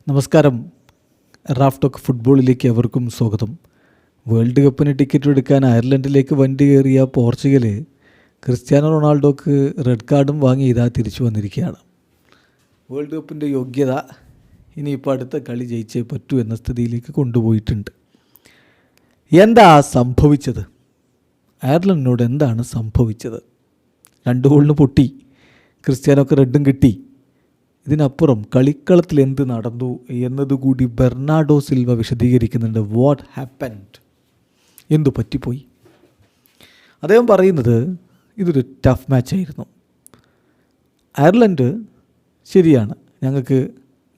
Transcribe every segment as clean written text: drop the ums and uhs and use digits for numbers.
നമസ്കാരം. Raf talk ഫുട്ബോളിലേക്ക് അവർക്കും സ്വാഗതം. വേൾഡ് കപ്പിന് ടിക്കറ്റ് എടുക്കാൻ അയർലൻഡിലേക്ക് വണ്ടി കയറിയ പോർച്ചുഗൽ ക്രിസ്ത്യാനോ റൊണാൾഡോക്ക് റെഡ് കാർഡും വാങ്ങി ഇതാ തിരിച്ചു വന്നിരിക്കുകയാണ്. വേൾഡ് കപ്പിൻ്റെ യോഗ്യത ഇനിയിപ്പോൾ അടുത്ത കളി ജയിച്ചേ പറ്റൂ എന്ന സ്ഥിതിയിലേക്ക് കൊണ്ടുപോയിട്ടുണ്ട്. എന്താ സംഭവിച്ചത്? അയർലൻഡിനോട് എന്താണ് സംഭവിച്ചത്? 2 ഗോളിന് പൊട്ടി, ക്രിസ്ത്യാനോക്ക് റെഡും കിട്ടി. ഇതിനപ്പുറം കളിക്കളത്തിൽ എന്ത് നടന്നു എന്നതുകൂടി ബെർണാഡോ സിൽവ വിശദീകരിക്കുന്നുണ്ട്. വാട്ട് ഹാപ്പൻഡ്, എന്തു പറ്റിപ്പോയി? അദ്ദേഹം പറയുന്നത് ഇതൊരു ടഫ് മാച്ചായിരുന്നു. അയർലൻഡ് ശരിയാണ്, ഞങ്ങൾക്ക്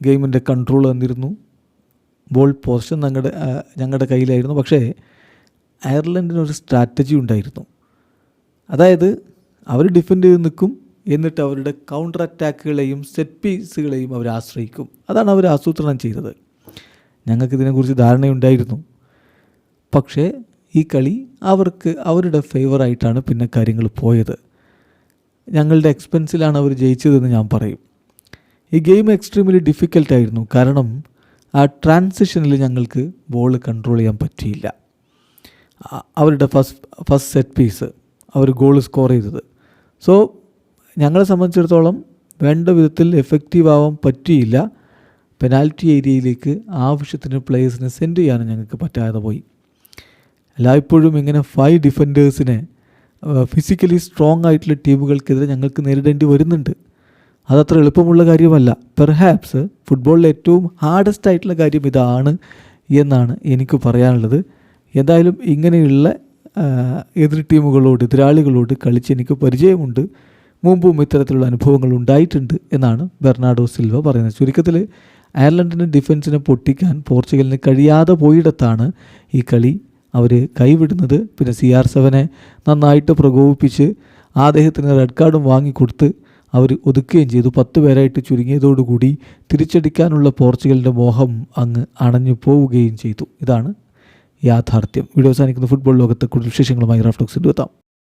ഗെയിമിൻ്റെ കൺട്രോൾ തന്നിരുന്നു, ബോൾ പൊസിഷൻ ഞങ്ങളുടെ കയ്യിലായിരുന്നു. പക്ഷേ അയർലൻഡിനൊരു സ്ട്രാറ്റജി ഉണ്ടായിരുന്നു. അതായത് അവർ ഡിഫെൻഡ് ചെയ്ത് നിൽക്കും, എന്നിട്ട് അവരുടെ കൗണ്ടർ അറ്റാക്കുകളെയും സെറ്റ് പീസുകളെയും അവർ ആശ്രയിക്കും. അതാണ് അവർ ആസൂത്രണം ചെയ്തത്. ഞങ്ങൾക്കിതിനെക്കുറിച്ച് ധാരണയുണ്ടായിരുന്നു. പക്ഷേ ഈ കളി അവരുടെ ഫേവറായിട്ടാണ് പിന്നെ കാര്യങ്ങൾ പോയത്. ഞങ്ങളുടെ എക്സ്പെൻസിലാണ് അവർ ജയിച്ചതെന്ന് ഞാൻ പറയും. ഈ ഗെയിം എക്സ്ട്രീംലി ഡിഫിക്കൽട്ടായിരുന്നു. കാരണം ആ ട്രാൻസിഷനിൽ ഞങ്ങൾക്ക് ബോൾ കൺട്രോൾ ചെയ്യാൻ പറ്റിയില്ല. അവരുടെ ഫസ്റ്റ് സെറ്റ് പീസ് അവർ ഗോൾ സ്കോർ ചെയ്തത്. സോ ഞങ്ങളെ സംബന്ധിച്ചിടത്തോളം വേണ്ട വിധത്തിൽ എഫക്റ്റീവ് ആവാൻ പറ്റിയില്ല. പെനാൽറ്റി ഏരിയയിലേക്ക് ആവശ്യത്തിന് പ്ലേയേഴ്സിനെ സെൻഡ് ചെയ്യാനും ഞങ്ങൾക്ക് പറ്റാതെ പോയി. എല്ലായ്പ്പോഴും ഇങ്ങനെ 5 ഡിഫൻഡേഴ്സിനെ ഫിസിക്കലി സ്ട്രോങ് ആയിട്ടുള്ള ടീമുകൾക്കെതിരെ ഞങ്ങൾക്ക് നേരിടേണ്ടി വരുന്നുണ്ട്. അതത്ര എളുപ്പമുള്ള കാര്യമല്ല. പെർഹാപ്സ് ഫുട്ബോളിലെ ഏറ്റവും ഹാർഡസ്റ്റ് ആയിട്ടുള്ള കാര്യം ഇതാണ് എന്നാണ് എനിക്ക് പറയാനുള്ളത്. എന്തായാലും ഇങ്ങനെയുള്ള എതിരാളികളോട് കളിച്ച് എനിക്ക് പരിചയമുണ്ട്. മുമ്പും ഇത്തരത്തിലുള്ള അനുഭവങ്ങൾ ഉണ്ടായിട്ടുണ്ട് എന്നാണ് ബെർണാഡോ സിൽവ പറയുന്നത്. ചുരുക്കത്തിൽ അയർലൻഡിൻ്റെ ഡിഫൻസിനെ പൊട്ടിക്കാൻ പോർച്ചുഗലിന് കഴിയാതെ പോയിടത്താണ് ഈ കളി അവർ കൈവിടുന്നത്. പിന്നെ CR7 നന്നായിട്ട് പ്രകോപിപ്പിച്ച് അദ്ദേഹത്തിന് റെഡ് കാർഡും വാങ്ങിക്കൊടുത്ത് അവർ ഒതുക്കുകയും ചെയ്തു. 10 പേരായിട്ട് ചുരുങ്ങിയതോടുകൂടി തിരിച്ചടിക്കാനുള്ള പോർച്ചുഗലിൻ്റെ മോഹം അങ്ങ് അണഞ്ഞു പോവുകയും ചെയ്തു. ഇതാണ് യാഥാർത്ഥ്യം. വീഡിയോ അവസാനിക്കുന്ന ഫുട്ബോൾ ലോകത്തെ കൂടുതൽ വിശേഷങ്ങളുമായി റാഫ് ടോക്സിൽ എത്താം.